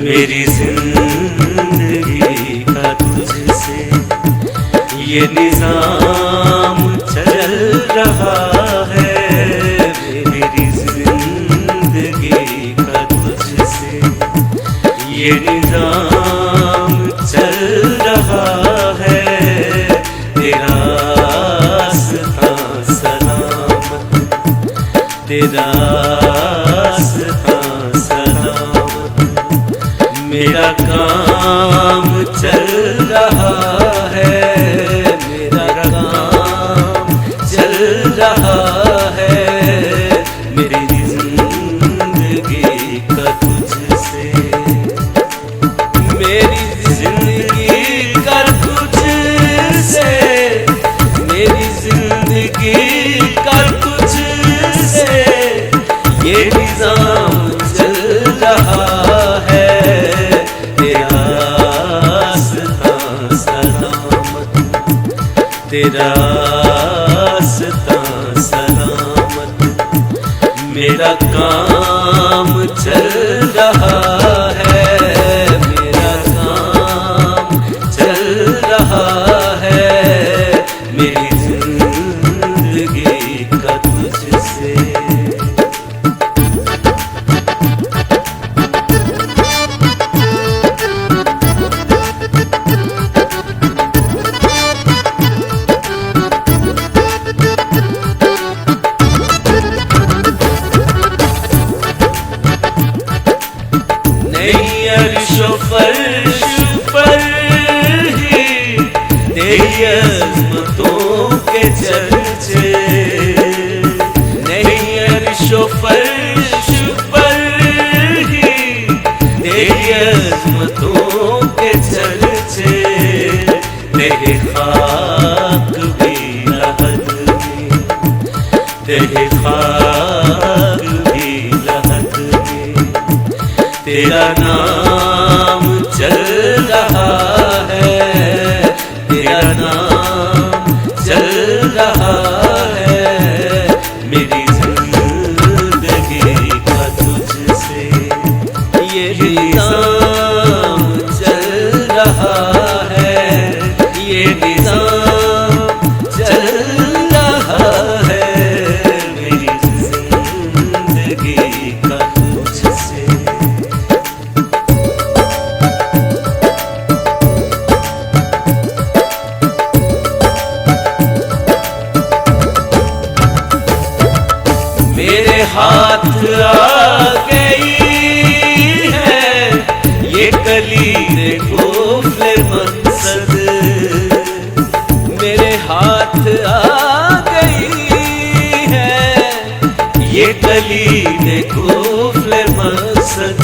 मेरी जिंदगी का तुझसे ये निजाम चल रहा है। मेरी जिंदगी का तुझसे ये निजाम चल रहा है। तेरा रास्ता सलामत, तेरा रास्ता सलामत, मेरा काम चल रहा है। मेरा काम चल रहा है। मेरी जिंदगी का तुझसे, मेरी जिंदगी का तुझसे, मेरी जिंदगी का तुझसे ये निजाम चल रहा है। तेरा रास्ता सलामत, तेरा रास्ता सलामत, मेरा काम चल रहा है। मेरा काम चल रहा है। मेरी जिंदगी का तुझसे। फर्श पर ही तेरी अज़मतों के चर्चे, नहीं अर्शो फर्श पर ही तेरी अज़मतों के चर्चे। तेरे खाक भी लहद में, तेरे खाक भी लहद में, तेरा नाम चल रहा है। तेरा नाम चल रहा है। मेरी जिंदगी का तुझसे ये निजाम चल रहा है। ये निजाम चल रहा है। मेरी जिंदगी का तुझसे। मेरे हाथ आ गई है ये कलीर गोफले मकसद। मेरे हाथ आ गई है ये कलीर गोफले मकसद।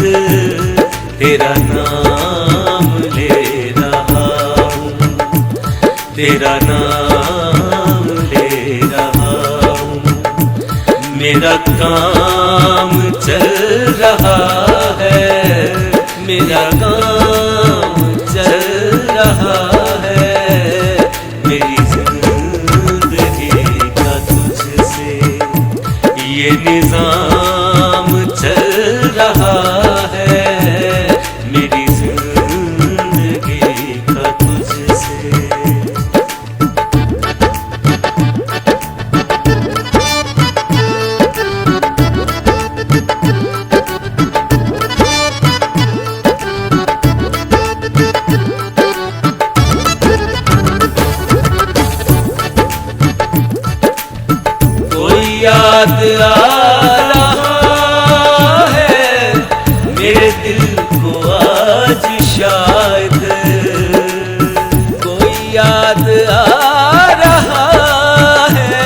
तेरा नाम ले रहा हूँ, तेरा नाम ले रहा हूँ। मेरा काम चल रहा है। मेरा काम चल रहा है। मेरी जिंदगी का तुझसे ये निजाम चल रहा है। मेरी जिंदगी का तुझसे। याद आ रहा है मेरे दिल को आज शायद। कोई याद आ रहा है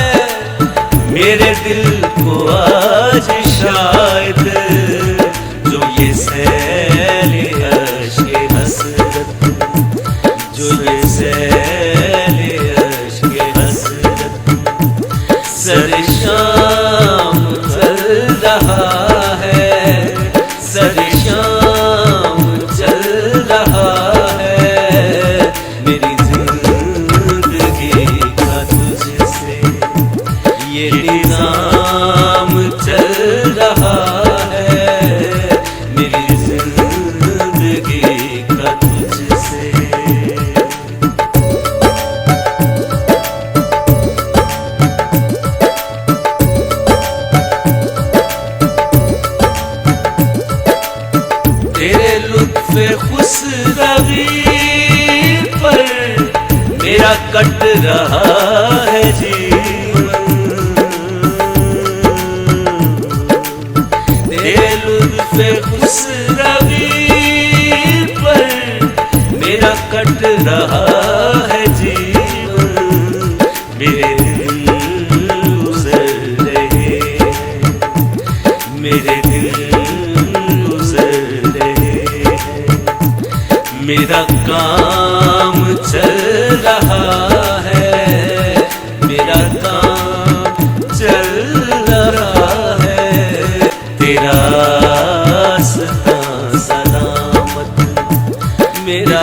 मेरे दिल को आज शायद। जो ये सैले अश्के हसरत, जो ये सैले अश्के हसरत सर शाम चल रहा है। सर शाम चल रहा है। मेरी जिंदगी का तुझसे ये निजाम चल रहा है। मेरी जिंदगी जुल्फ़े खुसरवी पर मेरा कट रहा है जीवन। तेरे जुल्फ़े खुसरवी पर मेरा कट रहा है जीवन। मेरे दिल गुज़र रहे हैं, मेरे दिल गुज़र रहे हैं। मेरा काम चल रहा है, मेरा काम चल रहा है। तेरा रास्ता सलामत, मेरा